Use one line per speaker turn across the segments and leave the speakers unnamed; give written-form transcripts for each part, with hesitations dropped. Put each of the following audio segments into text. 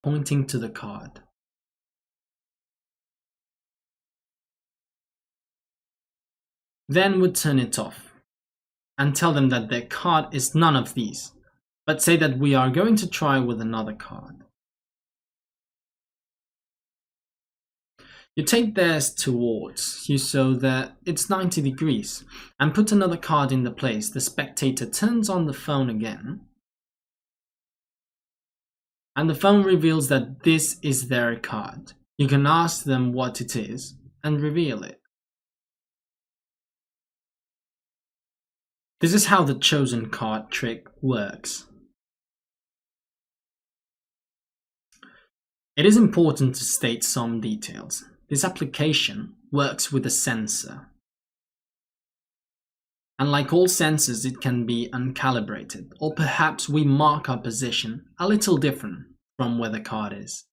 pointing to the card. Then would turn it off and tell them that their card is none of these, but say that we are going to try with another card. You take theirs towards you so that it's 90 degrees and put another card in the place. The spectator turns on the phone again and the phone reveals that this is their card. You can ask them what it is and reveal it. This is how the chosen card trick works. It is important to state some details. This application works with a sensor. And like all sensors, it can be uncalibrated, or perhaps we mark our position a little different from where the card is.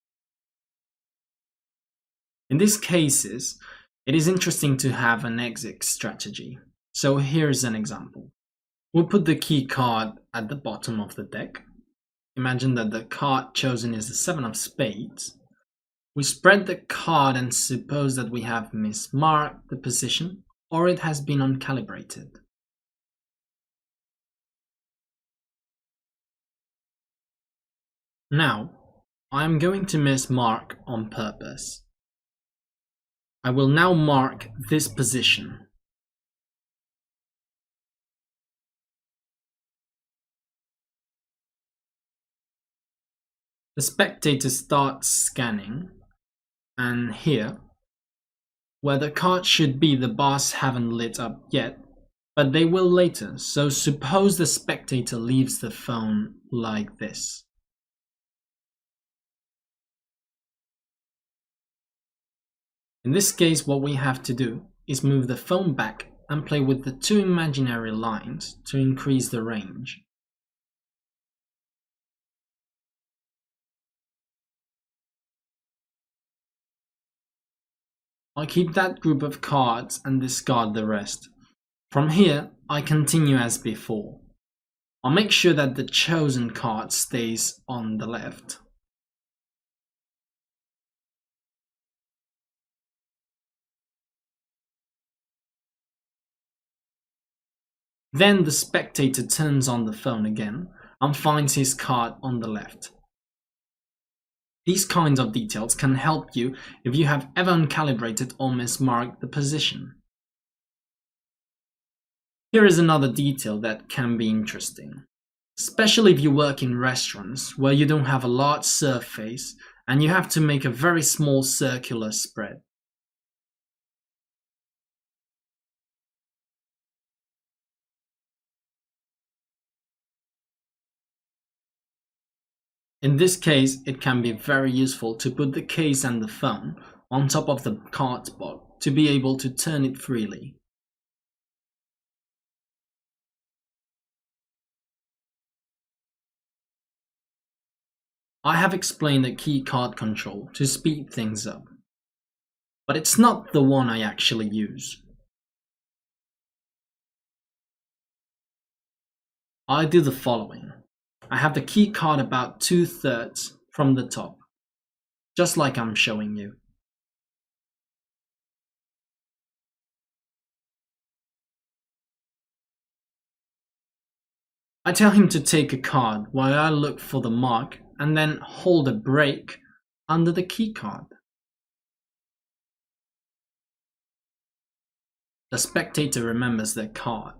In these cases, it is interesting to have an exit strategy. So here's an example. We'll put the key card at the bottom of the deck. Imagine that the card chosen is the 7 of spades. We spread the card and suppose that we have mismarked the position or it has been uncalibrated. Now, I am going to mismark on purpose. I will now mark this position. The spectator starts scanning, and here, where the card should be, the bars haven't lit up yet, but they will later. So suppose the spectator leaves the phone like this. In this case, what we have to do is move the phone back and play with the two imaginary lines to increase the range. I keep that group of cards and discard the rest. From here, I continue as before. I'll make sure that the chosen card stays on the left. Then the spectator turns on the phone again and finds his card on the left. These kinds of details can help you if you have ever uncalibrated or mismarked the position. Here is another detail that can be interesting, especially if you work in restaurants where you don't have a large surface and you have to make a very small circular spread. In this case, it can be very useful to put the case and the phone on top of the cardboard to be able to turn it freely. I have explained the key card control to speed things up, but it's not the one I actually use. I do the following. I have the key card about 2/3 from the top, just like I'm showing you. I tell him to take a card while I look for the mark and then hold a break under the key card. The spectator remembers their card.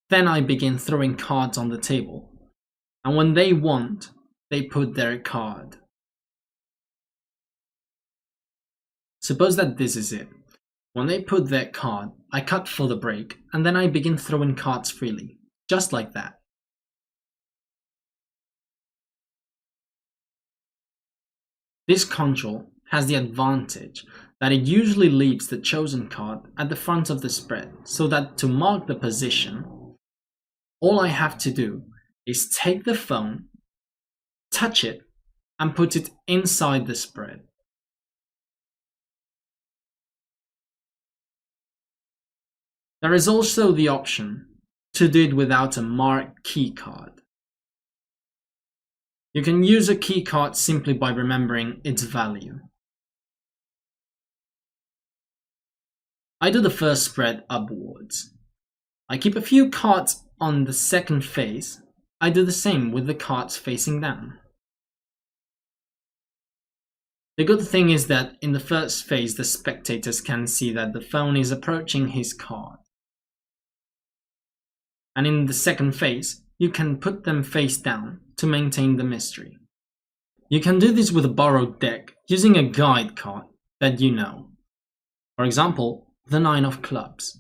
Then I begin throwing cards on the table, and when they want, they put their card. Suppose that this is it. When they put their card, I cut for the break, and then I begin throwing cards freely, just like that. This control has the advantage that it usually leaves the chosen card at the front of the spread, so that to mark the position, all I have to do is take the phone, touch it, and put it inside the spread. There is also the option to do it without a marked key card. You can use a keycard simply by remembering its value. I do the first spread upwards. I keep a few cards on the second face. I do the same with the cards facing down. The good thing is that in the first phase the spectators can see that the phone is approaching his card. And in the second phase, you can put them face down to maintain the mystery. You can do this with a borrowed deck using a guide card that you know. For example, the 9 of clubs.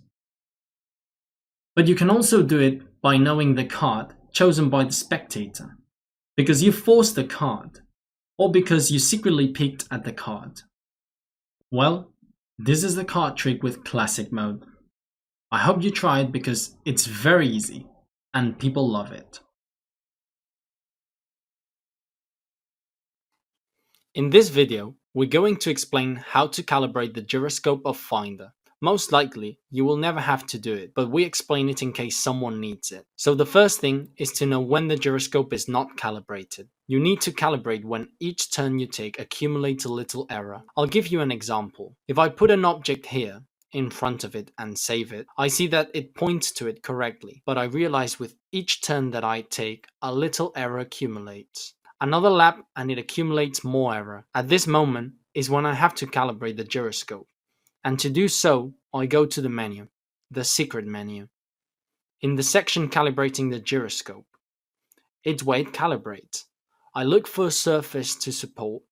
But you can also do it by knowing the card chosen by the spectator, because you forced the card, or because you secretly peeked at the card. Well, this is the card trick with classic mode. I hope you try it because it's very easy and people love it. In this video, we're going to explain how to calibrate the gyroscope of Finder. Most likely, you will never have to do it, but we explain it in case someone needs it. So the first thing is to know when the gyroscope is not calibrated. You need to calibrate when each turn you take accumulates a little error. I'll give you an example. If I put an object here, in front of it and save it, I see that it points to it correctly, but I realize with each turn that I take, a little error accumulates. Another lap and it accumulates more error. At this moment is when I have to calibrate the gyroscope. And to do so, I go to the menu, the secret menu. In the section calibrating the gyroscope, it's where it calibrates. I look for a surface to support.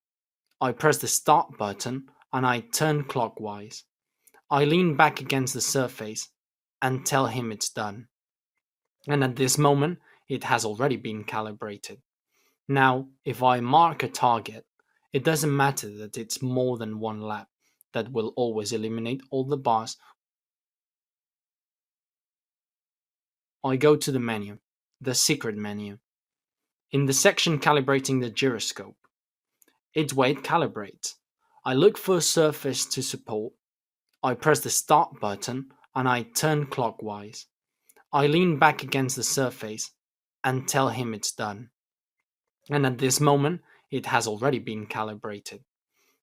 I press the start button and I turn clockwise. I lean back against the surface and tell him it's done. And at this moment, it has already been calibrated. Now, if I mark a target, it doesn't matter that it's more than one lap. That will always eliminate all the bars. I go to the menu, the secret menu. In the section calibrating the gyroscope, it's where it calibrates. I look for a surface to support. I press the start button and I turn clockwise. I lean back against the surface and tell him it's done. And at this moment, it has already been calibrated.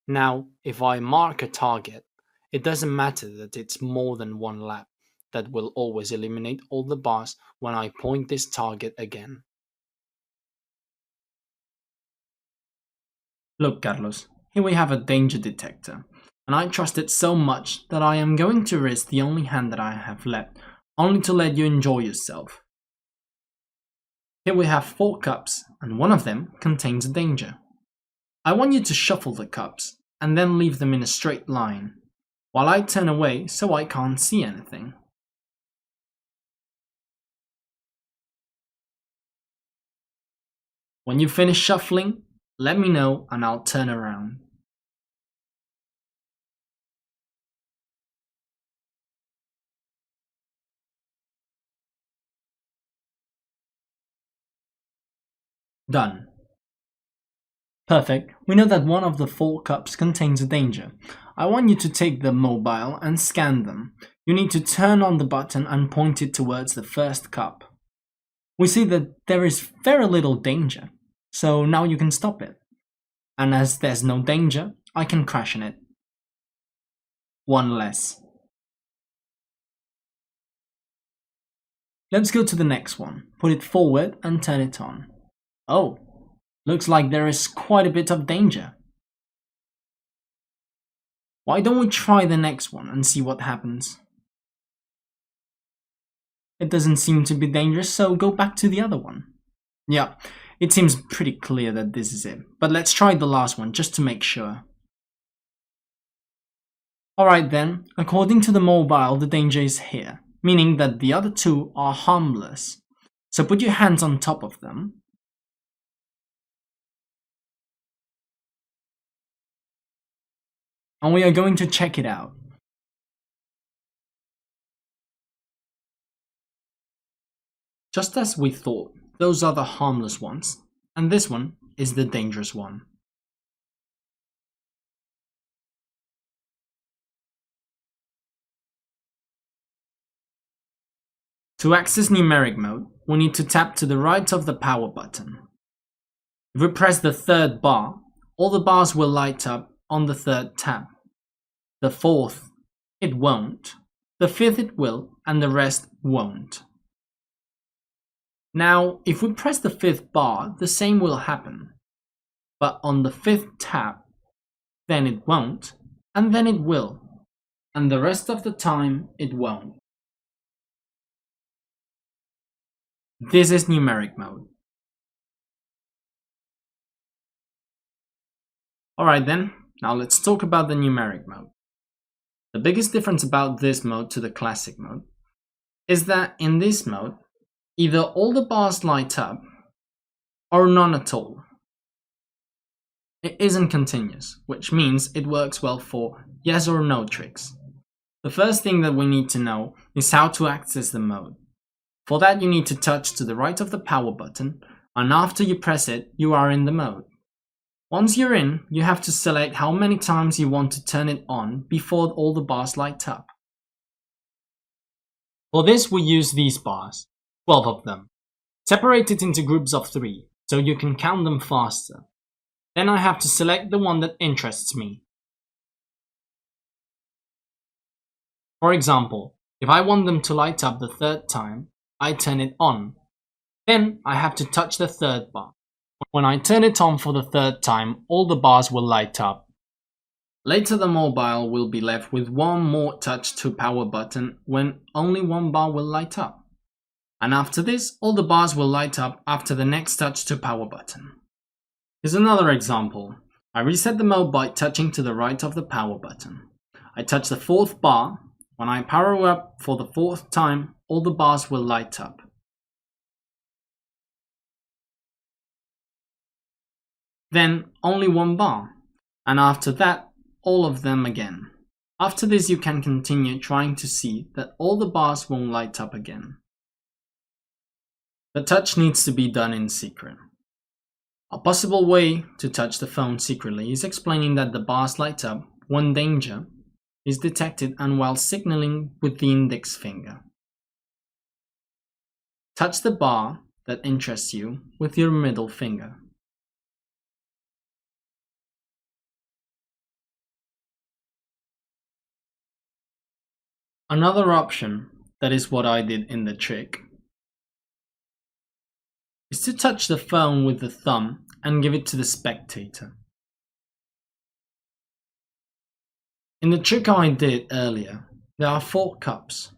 Now, if I mark a target, it doesn't matter that it's more than one lap. That will always eliminate all the bars when I point this target again. Look, Carlos, here we have a danger detector, and I trust it so much that I am going to risk the only hand that I have left, only to let you enjoy yourself. Here we have 4 cups, and one of them contains a danger. I want you to shuffle the cups, and then leave them in a straight line, while I turn away so I can't see anything. When you finish shuffling, let me know and I'll turn around. Done. Perfect. We know that one of the 4 cups contains a danger. I want you to take the mobile and scan them. You need to turn on the button and point it towards the first cup. We see that there is very little danger, so now you can stop it. And as there's no danger, I can crash in it. One less. Let's go to the next one. Put it forward and turn it on. Oh, looks like there is quite a bit of danger. Why don't we try the next one and see what happens? It doesn't seem to be dangerous, so go back to the other one. Yeah, it seems pretty clear that this is it, but let's try the last one just to make sure. Alright then, according to the mobile, the danger is here, meaning that the other 2 are harmless. So put your hands on top of them. And we are going to check it out. Just as we thought, those are the harmless ones, and this one is the dangerous one. To access numeric mode, we need to tap to the right of the power button. If we press the third bar, all the bars will light up on the third tab. The fourth, it won't. The fifth, it will, and the rest won't. Now, if we press the fifth bar, the same will happen. But on the fifth tab, then it won't, and then it will, and the rest of the time it won't. This is numeric mode. Alright then, now let's talk about the numeric mode. The biggest difference about this mode to the classic mode is that in this mode, either all the bars light up or none at all. It isn't continuous, which means it works well for yes or no tricks. The first thing that we need to know is how to access the mode. For that you need to touch to the right of the power button, and after you press it, you are in the mode. Once you're in, you have to select how many times you want to turn it on before all the bars light up. For this we use these bars, 12 of them, separated into groups of 3, so you can count them faster. Then I have to select the one that interests me. For example, if I want them to light up the third time, I turn it on. Then I have to touch the third bar. When I turn it on for the third time, all the bars will light up. Later the mobile will be left with one more touch to power button when only one bar will light up. And after this, all the bars will light up after the next touch to power button. Here's another example. I reset the mode by touching to the right of the power button. I touch the fourth bar. When I power up for the fourth time, all the bars will light up. Then only one bar, and after that, all of them again. After this, you can continue trying to see that all the bars won't light up again. The touch needs to be done in secret. A possible way to touch the phone secretly is explaining that the bars light up when danger is detected and while signaling with the index finger. Touch the bar that interests you with your middle finger. Another option, that is what I did in the trick, is to touch the phone with the thumb and give it to the spectator. In the trick I did earlier, there are 4 cups,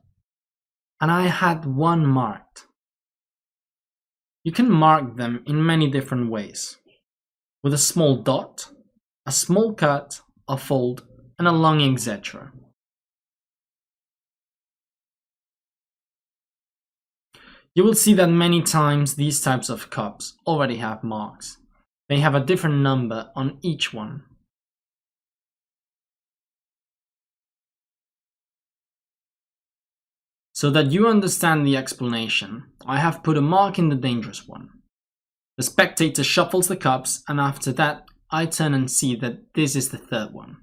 and I had one marked. You can mark them in many different ways, with a small dot, a small cut, a fold, and a long etc. You will see that many times these types of cups already have marks. They have a different number on each one. So that you understand the explanation, I have put a mark in the dangerous one. The spectator shuffles the cups, and after that I turn and see that this is the third one.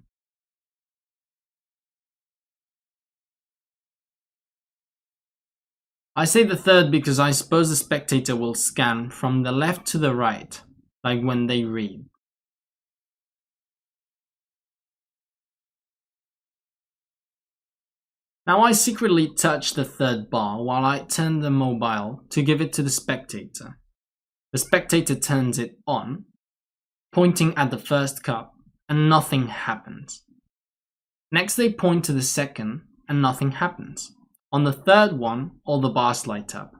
I say the third because I suppose the spectator will scan from the left to the right, like when they read. Now I secretly touch the third bar while I turn the mobile to give it to the spectator. The spectator turns it on, pointing at the first cup, and nothing happens. Next they point to the second, and nothing happens. On the third one, all the bars light up.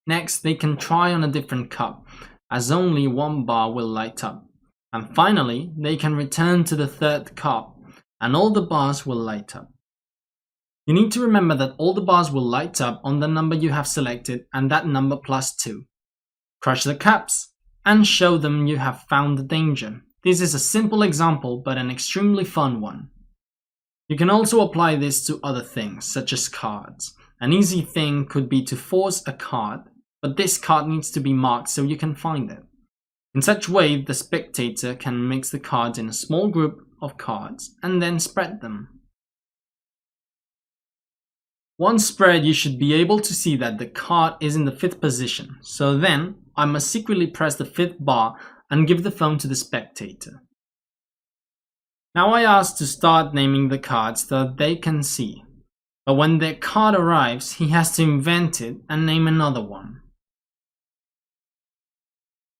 Next, they can try on a different cup, as only one bar will light up. And finally, they can return to the third cup, and all the bars will light up. You need to remember that all the bars will light up on the number you have selected, and that number plus 2. Crush the cups, and show them you have found the danger. This is a simple example, but an extremely fun one. You can also apply this to other things, such as cards. An easy thing could be to force a card, but this card needs to be marked so you can find it. In such way, the spectator can mix the cards in a small group of cards and then spread them. Once spread, you should be able to see that the card is in the 5th position, so then I must secretly press the 5th bar and give the phone to the spectator. Now I ask to start naming the cards so that they can see. But when their card arrives, he has to invent it and name another one.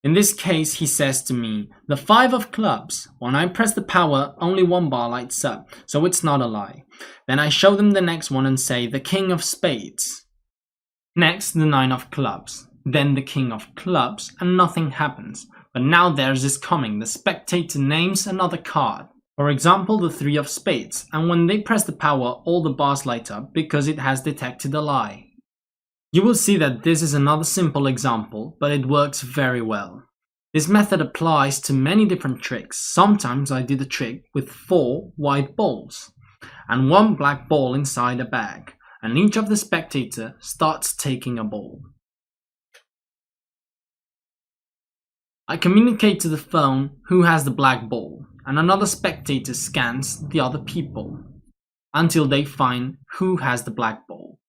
In this case, he says to me, the 5 of clubs. When I press the power, only 1 bar lights up, so it's not a lie. Then I show them the next one and say, the king of spades. Next, the 9 of clubs. Then the king of clubs, and nothing happens. But now theirs is coming. The spectator names another card. For example, the 3 of spades, and when they press the power, all the bars light up because it has detected a lie. You will see that this is another simple example, but it works very well. This method applies to many different tricks. Sometimes I do the trick with 4 white balls and 1 black ball inside a bag, and each of the spectator starts taking a ball. I communicate to the phone who has the black ball, and another spectator scans the other people until they find who has the black ball.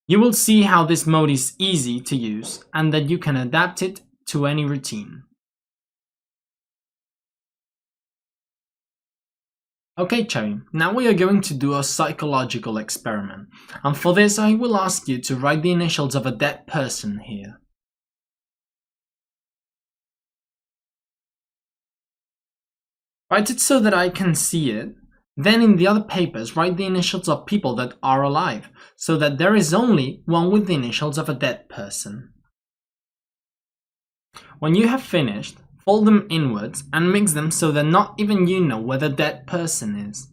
You will see how this mode is easy to use and that you can adapt it to any routine. Okay, Cherry, now we are going to do a psychological experiment, and for this I will ask you to write the initials of a dead person here. Write it so that I can see it. Then in the other papers, write the initials of people that are alive, so that there is only one with the initials of a dead person. When you have finished, fold them inwards and mix them so that not even you know where the dead person is.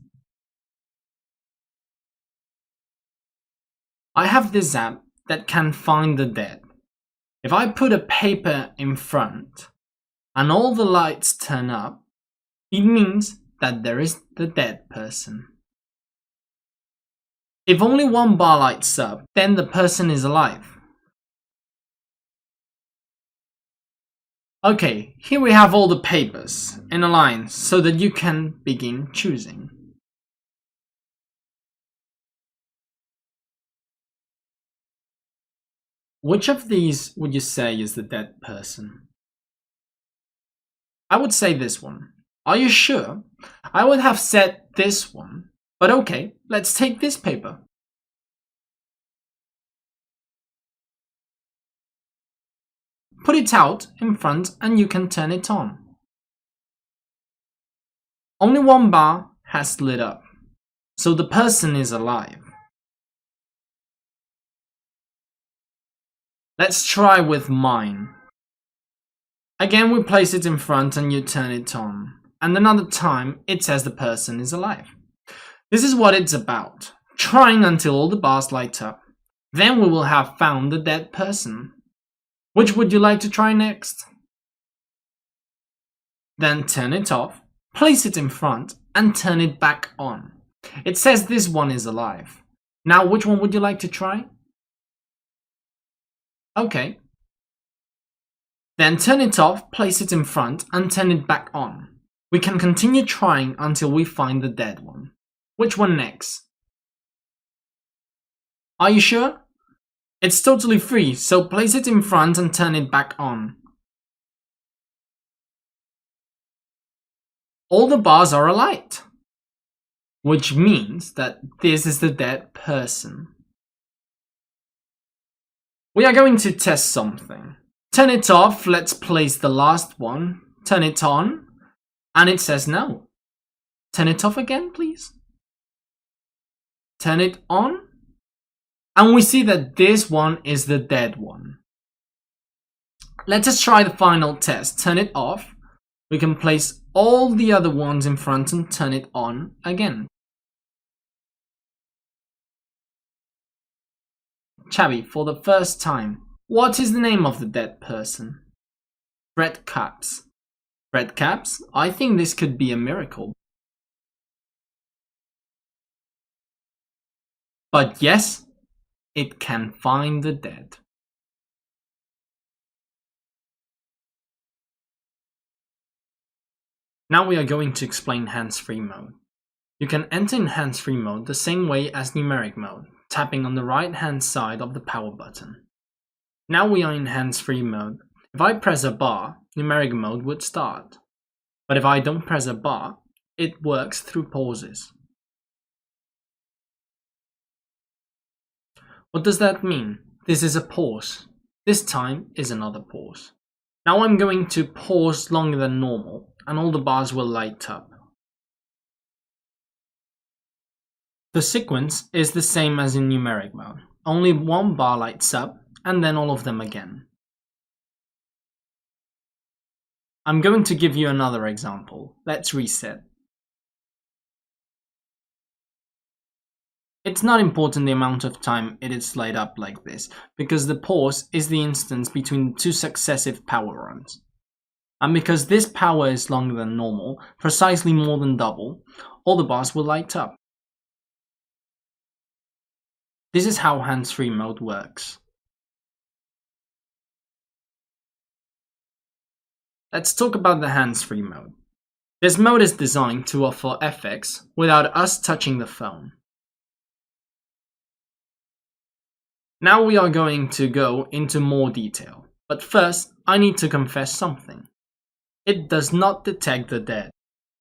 I have this app that can find the dead. If I put a paper in front and all the lights turn up, it means that there is the dead person. If only 1 bar lights up, then the person is alive. Okay, here we have all the papers in a line so that you can begin choosing. Which of these would you say is the dead person? I would say this one. Are you sure? I would have said this one, but okay, let's take this paper. Put it out in front and you can turn it on. Only 1 bar has lit up, so the person is alive. Let's try with mine. Again, we place it in front and you turn it on. And another time, it says the person is alive. This is what it's about, trying until all the bars light up. Then we will have found the dead person. Which would you like to try next? Then turn it off, place it in front, and turn it back on. It says this one is alive. Now, which one would you like to try? Okay. Then turn it off, place it in front, and turn it back on. We can continue trying until we find the dead one. Which one next? Are you sure? It's totally free, so place it in front and turn it back on. All the bars are alight, which means that this is the dead person. We are going to test something. Turn it off, let's place the last one. Turn it on. And it says no. Turn it off again, please. Turn it on. And we see that this one is the dead one. Let us try the final test. Turn it off. We can place all the other ones in front and turn it on again. Chavi, for the first time, what is the name of the dead person? Red caps. Red caps? I think this could be a miracle. But yes, it can find the dead. Now we are going to explain hands-free mode. You can enter in hands-free mode the same way as numeric mode, tapping on the right-hand side of the power button. Now we are in hands-free mode. If I press a bar, numeric mode would start. But if I don't press a bar, it works through pauses. What does that mean? This is a pause. This time is another pause. Now I'm going to pause longer than normal, and all the bars will light up. The sequence is the same as in numeric mode. Only one bar lights up, and then all of them again. I'm going to give you another example. Let's reset. It's not important the amount of time it is light up like this, because the pause is the instance between two successive power runs. And because this power is longer than normal, precisely more than double, all the bars will light up. This is how hands-free mode works. Let's talk about the hands-free mode. This mode is designed to offer effects without us touching the phone. Now we are going to go into more detail, but first I need to confess something. It does not detect the dead,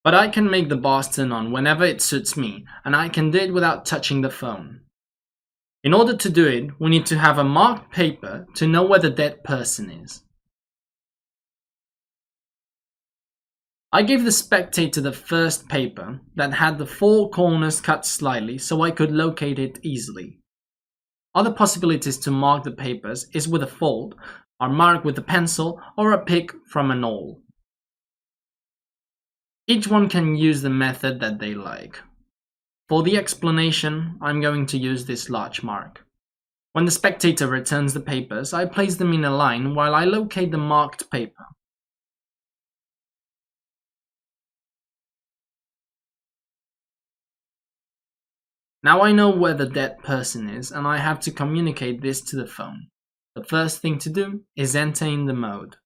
but I can make the bars turn on whenever it suits me, and I can do it without touching the phone. In order to do it, we need to have a marked paper to know where the dead person is. I gave the spectator the first paper that had the four corners cut slightly so I could locate it easily. Other possibilities to mark the papers is with a fold, or mark with a pencil, or a pick from an awl. Each one can use the method that they like. For the explanation, I'm going to use this large mark. When the spectator returns the papers, I place them in a line while I locate the marked paper. Now I know where the dead person is, and I have to communicate this to the phone. The first thing to do is enter in the mode.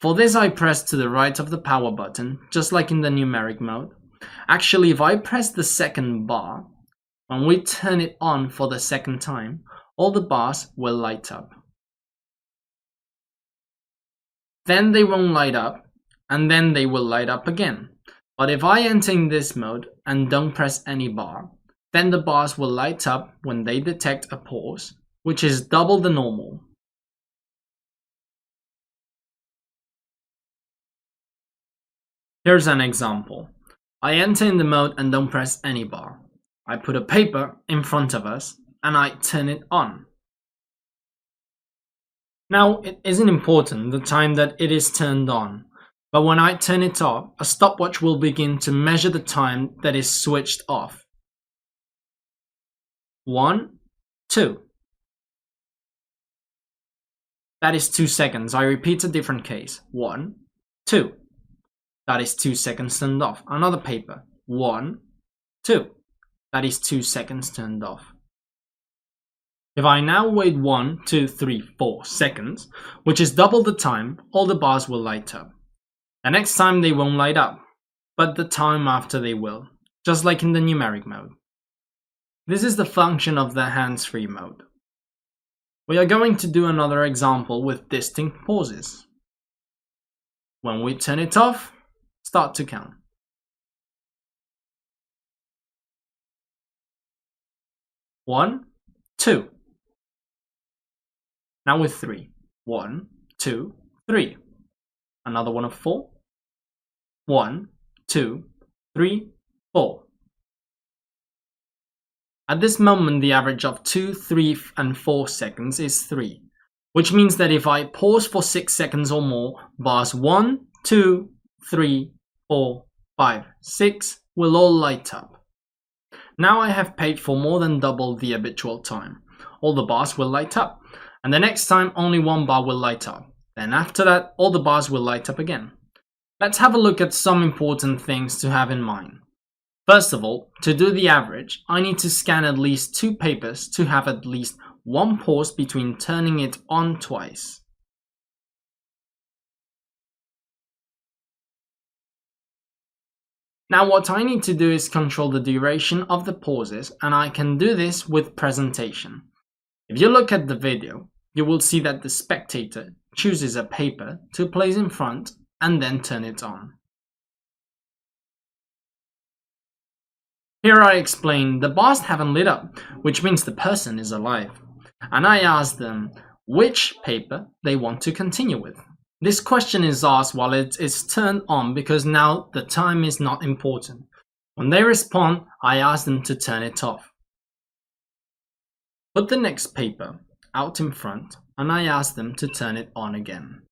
For this I press to the right of the power button, just like in the numeric mode. Actually, if I press the second bar, when we turn it on for the second time, all the bars will light up. Then they won't light up, and then they will light up again. But if I enter in this mode and don't press any bar, then the bars will light up when they detect a pause, which is double the normal. Here's an example. I enter in the mode and don't press any bar. I put a paper in front of us and I turn it on. Now, it isn't important the time that it is turned on, but when I turn it off, a stopwatch will begin to measure the time that is switched off. 1, 2. That is 2 seconds. I repeat a different case. 1, 2. That is 2 seconds turned off. Another paper. 1, 2. That is 2 seconds turned off. If I now wait 1, 2, 3, 4 seconds, which is double the time, all the bars will light up. The next time they won't light up, but the time after they will, just like in the numeric mode. This is the function of the hands-free mode. We are going to do another example with distinct pauses. When we turn it off, start to count. 1, 2. Now with 3. 1, 2, 3. Another one of 4. 1, 2, 3, 4. At this moment, the average of 2, 3, and 4 seconds is 3, which means that if I pause for 6 seconds or more, bars 1, 2, 3, 4, 5, 6 will all light up. Now I have paid for more than double the habitual time. All the bars will light up, and the next time only one bar will light up. Then after that, all the bars will light up again. Let's have a look at some important things to have in mind. First of all, to do the average, I need to scan at least 2 papers to have at least one pause between turning it on twice. Now what I need to do is control the duration of the pauses, and I can do this with presentation. If you look at the video, you will see that the spectator chooses a paper to place in front and then turn it on. Here I explain the bars haven't lit up, which means the person is alive, and I ask them which paper they want to continue with. This question is asked while it is turned on because now the time is not important. When they respond, I ask them to turn it off. Put the next paper out in front and I ask them to turn it on again.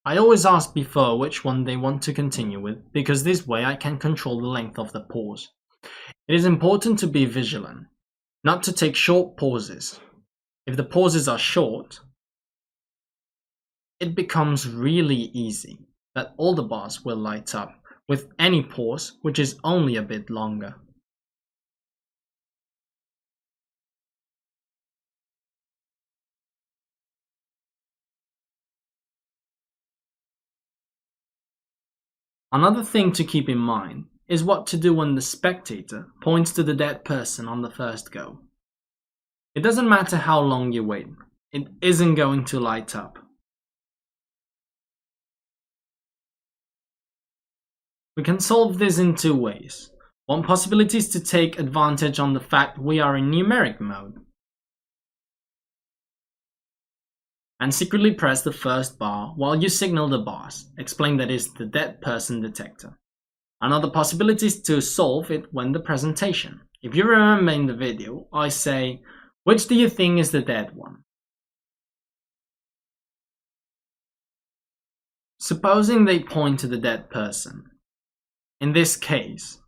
I always ask before which one they want to continue with because this way I can control the length of the pause. It is important to be vigilant, not to take short pauses. If the pauses are short, it becomes really easy that all the bars will light up with any pause which is only a bit longer. Another thing to keep in mind is what to do when the spectator points to the dead person on the first go. It doesn't matter how long you wait, it isn't going to light up. We can solve this in two ways. One possibility is to take advantage on the fact we are in numeric mode and secretly press the first bar while you signal the bars. Explain that is the dead person detector. Another possibility is to solve it when the presentation. If you remember in the video, I say, which do you think is the dead one? Supposing they point to the dead person. In this case,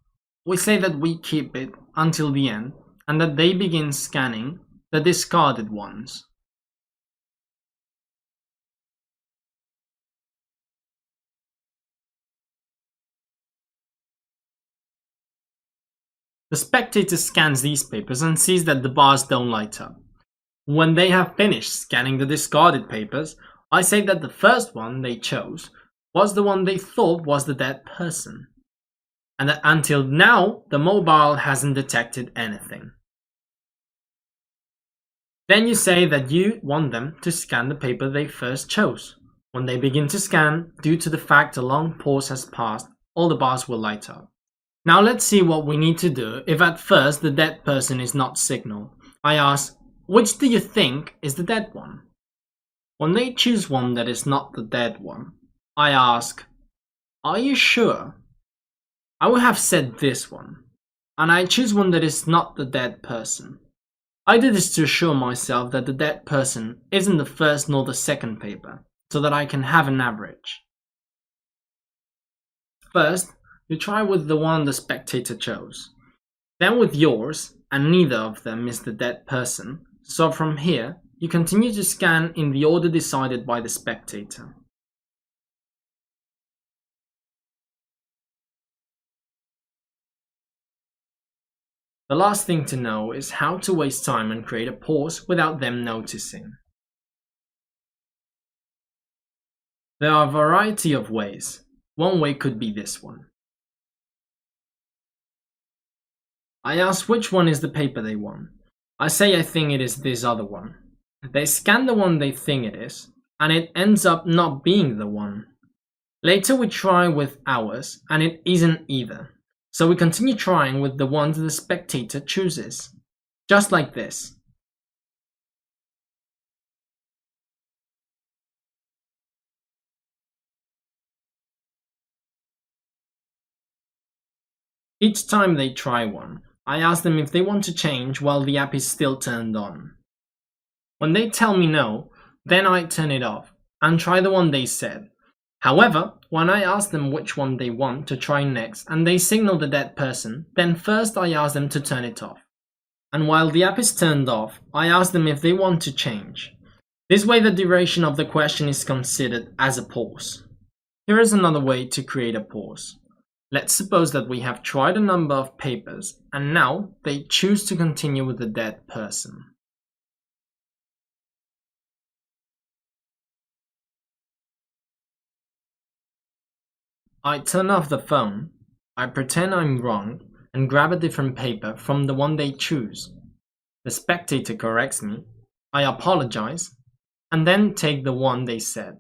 we say that we keep it until the end and that they begin scanning the discarded ones. The spectator scans these papers and sees that the bars don't light up. When they have finished scanning the discarded papers, I say that the first one they chose was the one they thought was the dead person, and that until now the mobile hasn't detected anything. Then you say that you want them to scan the paper they first chose. When they begin to scan, due to the fact a long pause has passed, all the bars will light up. Now let's see what we need to do if at first the dead person is not signaled. I ask, which do you think is the dead one? When they choose one that is not the dead one, I ask, are you sure? I would have said this one, and I choose one that is not the dead person. I do this to assure myself that the dead person isn't the first nor the second paper, so that I can have an average. First, you try with the one the spectator chose, then with yours, and neither of them is the dead person, so from here, you continue to scan in the order decided by the spectator. The last thing to know is how to waste time and create a pause without them noticing. There are a variety of ways. One way could be this one. I ask which one is the paper they want. I say I think it is this other one. They scan the one they think it is, and it ends up not being the one. Later we try with ours, and it isn't either. So we continue trying with the ones the spectator chooses. Just like this. Each time they try one, I ask them if they want to change while the app is still turned on. When they tell me no, then I turn it off and try the one they said. However, when I ask them which one they want to try next and they signal the dead person, then first I ask them to turn it off. And while the app is turned off, I ask them if they want to change. This way the duration of the question is considered as a pause. Here is another way to create a pause. Let's suppose that we have tried a number of papers and now they choose to continue with the dead person. I turn off the phone, I pretend I'm wrong, and grab a different paper from the one they choose. The spectator corrects me, I apologize, and then take the one they said.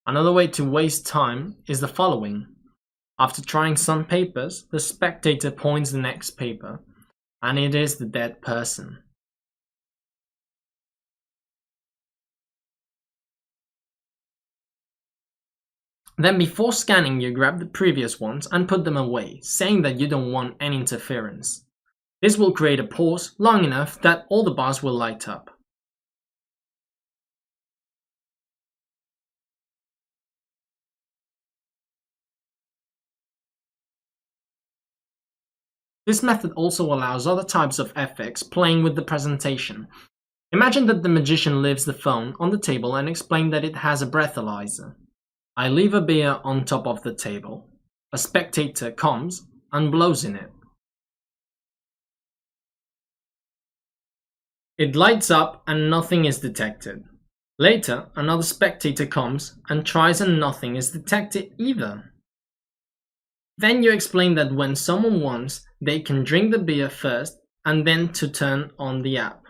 Another way to waste time is the following. After trying some papers, the spectator points the next paper, and it is the dead person. Then before scanning, you grab the previous ones and put them away, saying that you don't want any interference. This will create a pause long enough that all the bars will light up. This method also allows other types of effects playing with the presentation. Imagine that the magician leaves the phone on the table and explains that it has a breathalyzer. I leave a beer on top of the table. A spectator comes and blows in it. It lights up and nothing is detected. Later, another spectator comes and tries and nothing is detected either. Then you explain that when someone wants, they can drink the beer first and then to turn on the app.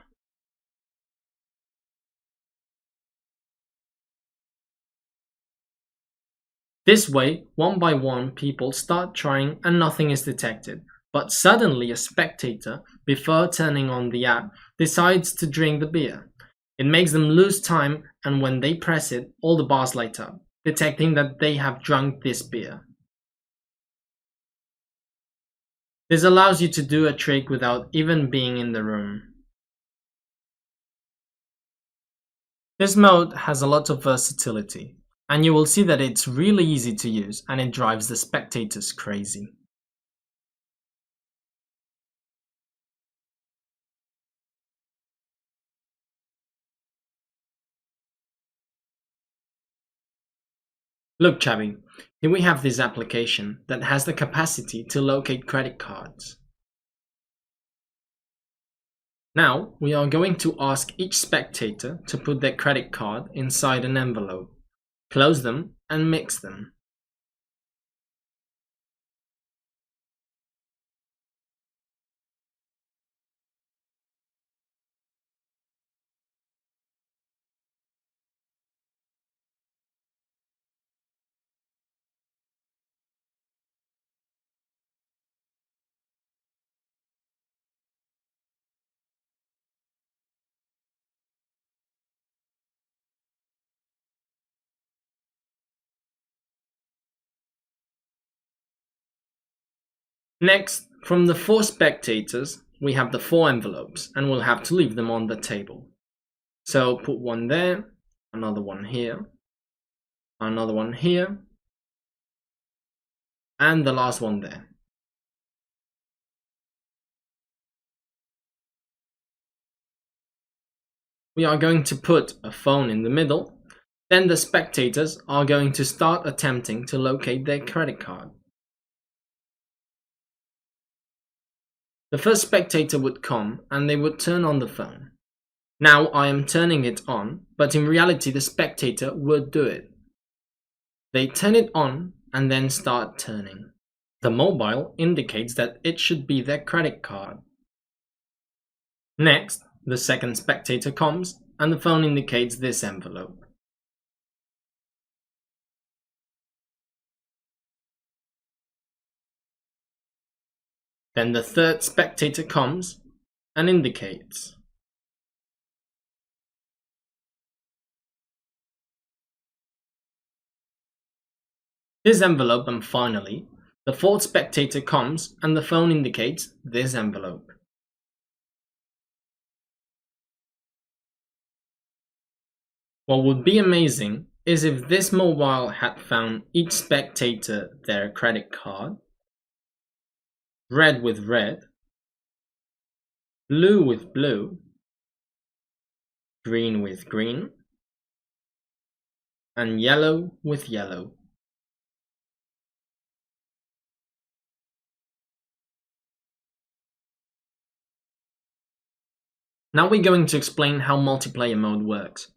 This way, one by one, people start trying and nothing is detected. But suddenly a spectator, before turning on the app, decides to drink the beer. It makes them lose time, and when they press it, all the bars light up, detecting that they have drunk this beer. This allows you to do a trick without even being in the room. This mode has a lot of versatility, and you will see that it's really easy to use and it drives the spectators crazy. Look, Chavi, here we have this application that has the capacity to locate credit cards. Now, we are going to ask each spectator to put their credit card inside an envelope, close them, and mix them. Next, from the 4 spectators, we have the 4 envelopes, and we'll have to leave them on the table. So put one there, another one here, another one here, and the last one there. We are going to put a phone in the middle, then the spectators are going to start attempting to locate their credit card. The first spectator would come and they would turn on the phone. Now I am turning it on, but in reality the spectator would do it. They turn it on and then start turning. The mobile indicates that it should be their credit card. Next, the second spectator comes and the phone indicates this envelope. Then the third spectator comes and indicates. This envelope, and finally, the fourth spectator comes and the phone indicates this envelope. What would be amazing is if this mobile had found each spectator their credit card, red with red, blue with blue, green with green, and yellow with yellow. Now we're going to explain how multiplayer mode works.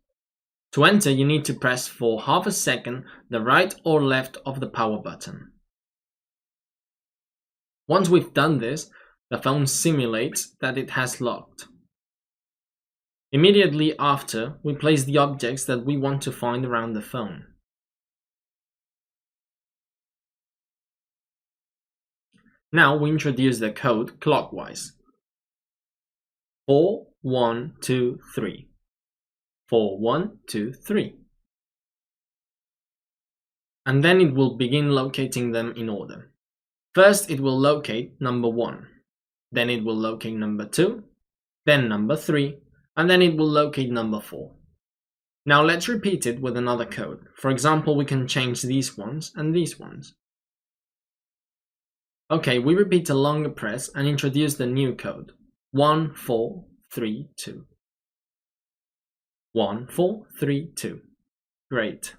To enter, you need to press for half a second the right or left of the power button. Once we've done this, the phone simulates that it has locked. Immediately after, we place the objects that we want to find around the phone. Now we introduce the code clockwise. 4, 1, 2, 3. 4, 1, 2, 3. And then it will begin locating them in order. First it will locate number 1, then it will locate number 2, then number 3, and then it will locate number 4. Now let's repeat it with another code. For example, we can change these ones and these ones. Okay, we repeat a longer press and introduce the new code. 1, 4, 3, 2. 1, 4, 3, 2. Great.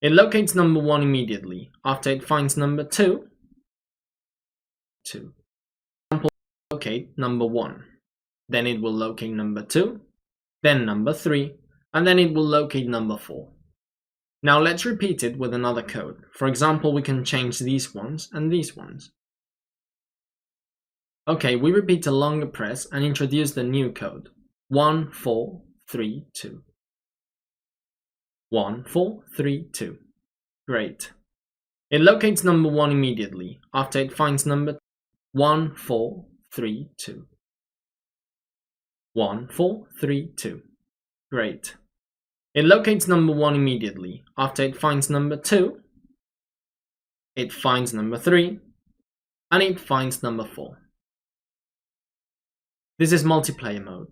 It locates number 1 immediately. After it finds number 2, 2. Locate number 1. Then it will locate number 2, then number 3, and then it will locate number 4. Now let's repeat it with another code. For example, we can change these ones and these ones. Okay, we repeat a longer press and introduce the new code. 1, 4, 3, 2. 1, 4, 3, 2. Great. It locates number 1 immediately. After it finds number 1, 4, 3, 2. 1, 4, 3, 2. Great. It locates number 1 immediately. After it finds number 2, it finds number 3, and it finds number 4. This is multiplayer mode.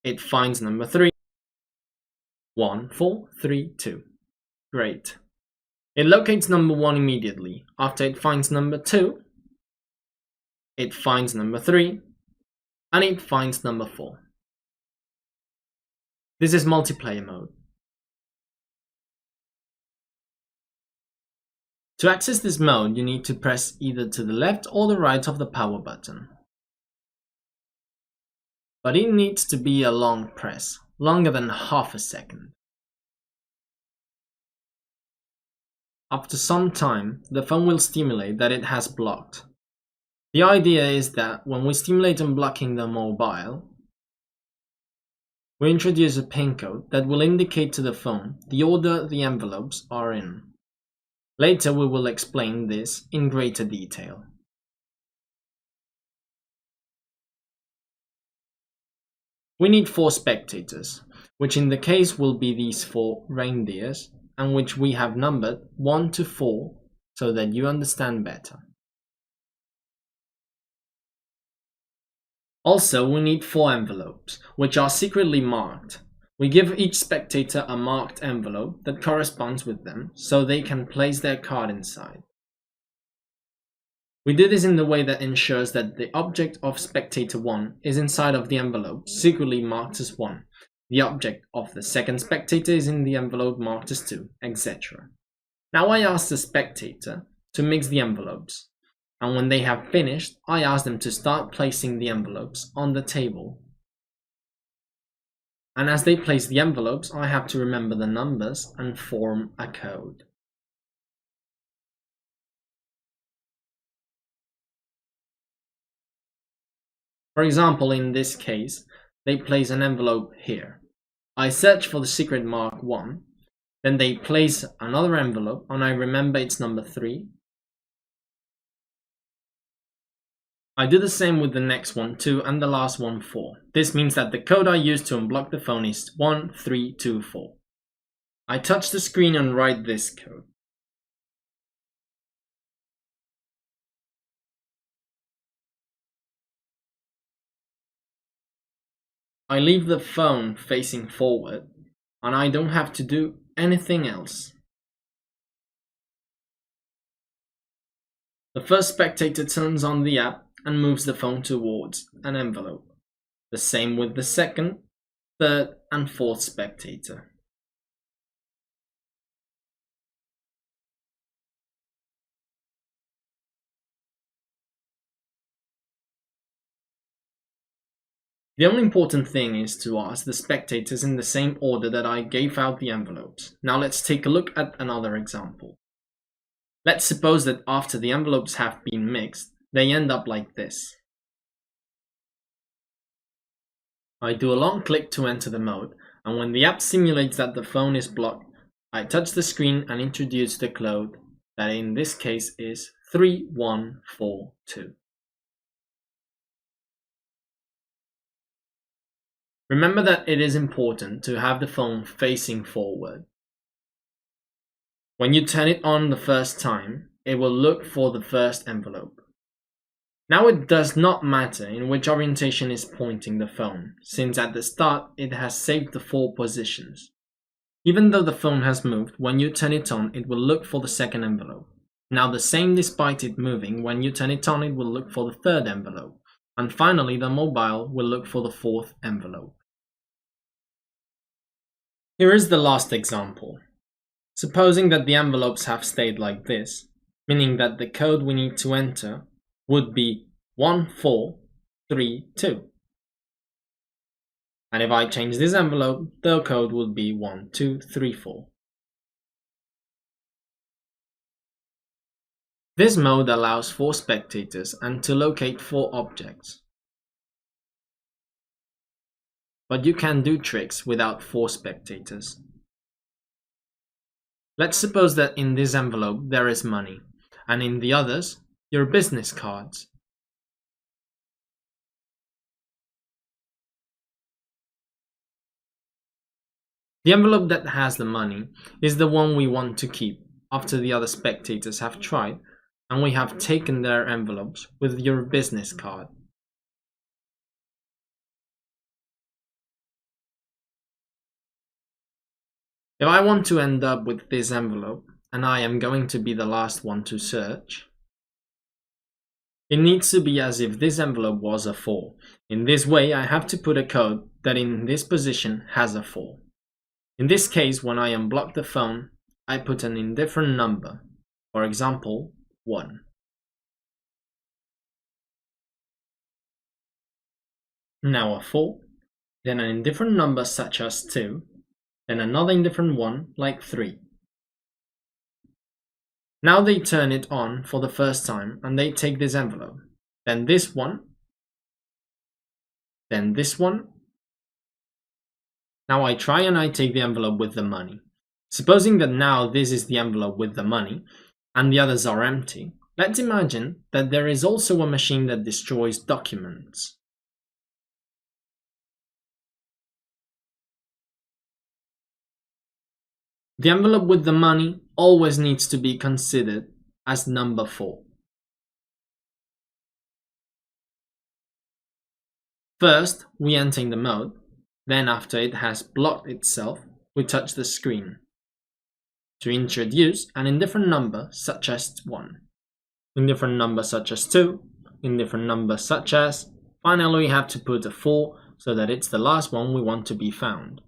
It finds number 3. 1, 4, 3, 2. Great. It locates number 1 immediately. After it finds number 2, it finds number 3, and it finds number 4. This is multiplayer mode. To access this mode, you need to press either to the left or the right of the power button. But it needs to be a long press, longer than half a second. After some time, the phone will stimulate that it has blocked. The idea is that when we stimulate unblocking the mobile, we introduce a pin code that will indicate to the phone the order the envelopes are in. Later we will explain this in greater detail. We need 4 spectators, which in the case will be these 4 reindeers, and which we have numbered 1 to 4 so that you understand better. Also, we need 4 envelopes, which are secretly marked. We give each spectator a marked envelope that corresponds with them, so they can place their card inside. We do this in the way that ensures that the object of spectator 1 is inside of the envelope secretly marked as 1. The object of the second spectator is in the envelope marked as 2, etc. Now I ask the spectator to mix the envelopes, and when they have finished, I ask them to start placing the envelopes on the table. And as they place the envelopes, I have to remember the numbers and form a code. For example, in this case, they place an envelope here. I search for the secret mark 1, then they place another envelope and I remember it's number 3. I do the same with the next one 2 and the last one 4. This means that the code I use to unblock the phone is 1324. I touch the screen and write this code. I leave the phone facing forward and I don't have to do anything else. The first spectator turns on the app and moves the phone towards an envelope. The same with the second, third, and fourth spectator. The only important thing is to ask the spectators in the same order that I gave out the envelopes. Now let's take a look at another example. Let's suppose that after the envelopes have been mixed, they end up like this. I do a long click to enter the mode, and when the app simulates that the phone is blocked, I touch the screen and introduce the code that in this case is 3142. Remember that it is important to have the phone facing forward. When you turn it on the first time, it will look for the first envelope. Now it does not matter in which orientation is pointing the phone, since at the start it has saved the 4 positions. Even though the phone has moved, when you turn it on, it will look for the second envelope. Now the same despite it moving, when you turn it on, it will look for the third envelope. And finally, the mobile will look for the 4th envelope. Here is the last example. Supposing that the envelopes have stayed like this, meaning that the code we need to enter would be 1432. And if I change this envelope, the code would be 1234. This mode allows 4 spectators and to locate 4 objects. But you can do tricks without 4 spectators. Let's suppose that in this envelope there is money, and in the others, your business cards. The envelope that has the money is the one we want to keep after the other spectators have tried, and we have taken their envelopes with your business card. If I want to end up with this envelope, and I am going to be the last one to search, it needs to be as if this envelope was a 4. In this way, I have to put a code that in this position has a 4. In this case, when I unblock the phone, I put an indifferent number, for example, 1. Now a 4, then an indifferent number such as 2, then another indifferent one like 3. Now they turn it on for the first time and they take this envelope, then this one, then this one. Now I try and I take the envelope with the money. Supposing that now this is the envelope with the money and the others are empty, let's imagine that there is also a machine that destroys documents. The envelope with the money always needs to be considered as number 4. First, we enter in the mode, then after it has blocked itself, we touch the screen to introduce an indifferent number such as 1, indifferent number such as 2, indifferent number such as, finally we have to put a 4 so that it's the last one we want to be found.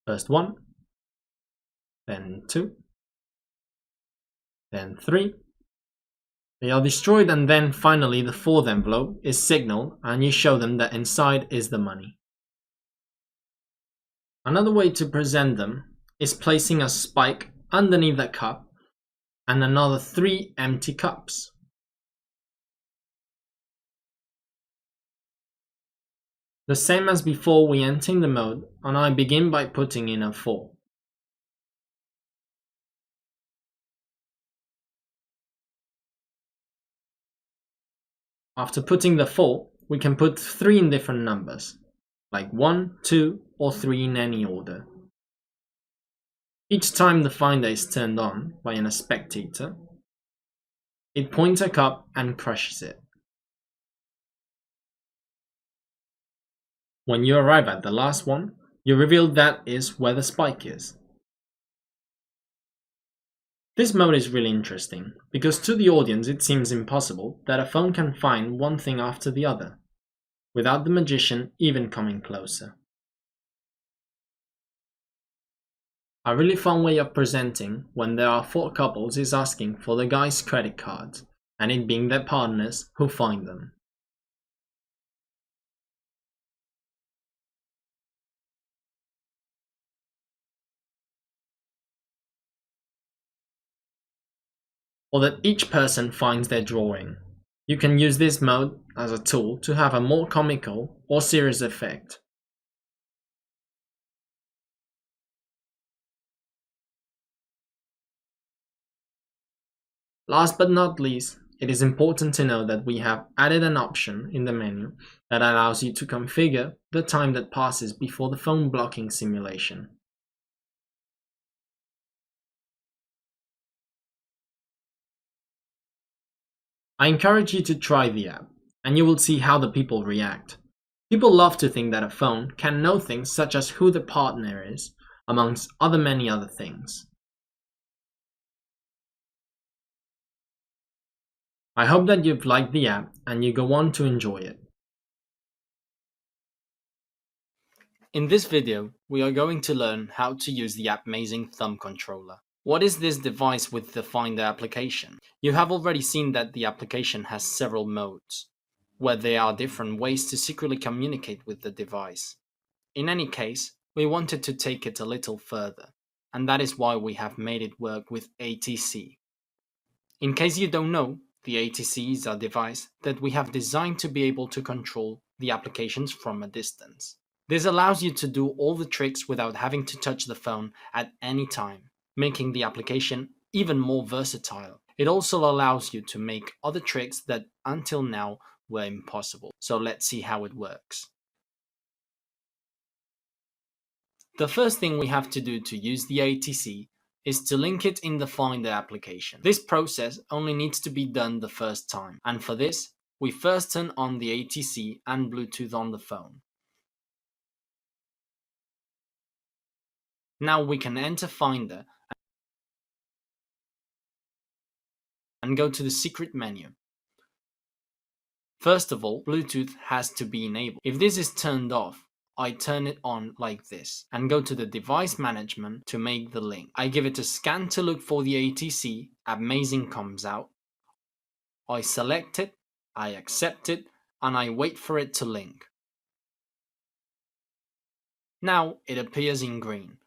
First 1, then 2, then 3. They are destroyed and then finally the 4th envelope is signaled and you show them that inside is the money. Another way to present them is placing a spike underneath the cup and another 3 empty cups. The same as before, we enter in the mode and I begin by putting in a 4. After putting the 4, we can put 3 indifferent numbers, like 1, 2, or 3 in any order. Each time the finder is turned on by a spectator, it points a cup and crushes it. When you arrive at the last one, you reveal that is where the spike is. This mode is really interesting, because to the audience it seems impossible that a phone can find one thing after the other, without the magician even coming closer. A really fun way of presenting when there are 4 couples is asking for the guy's credit cards, and it being their partners who find them. or that each person finds their drawing. You can use this mode as a tool to have a more comical or serious effect. Last but not least, it is important to know that we have added an option in the menu that allows you to configure the time that passes before the phone blocking simulation. I encourage you to try the app, and you will see how the people react. People love to think that a phone can know things such as who the partner is, amongst many other things. I hope that you've liked the app and you go on to enjoy it. In this video, we are going to learn how to use the Amazing Thumb Controller. What is this device with the Finder application? You have already seen that the application has several modes, where there are different ways to secretly communicate with the device. In any case, we wanted to take it a little further, and that is why we have made it work with ATC. In case you don't know, the ATC is a device that we have designed to be able to control the applications from a distance. This allows you to do all the tricks without having to touch the phone at any time, making the application even more versatile. It also allows you to make other tricks that until now were impossible. So let's see how it works. The first thing we have to do to use the ATC is to link it in the Finder application. This process only needs to be done the first time, and for this, we first turn on the ATC and Bluetooth on the phone. Now we can enter Finder and go to the secret menu. First of all, Bluetooth has to be enabled. If this is turned off, I turn it on like this and go to the device management to make the link. I give it a scan to look for the ATC, Amazing comes out. I select it, I accept it, and I wait for it to link. Now it appears in green.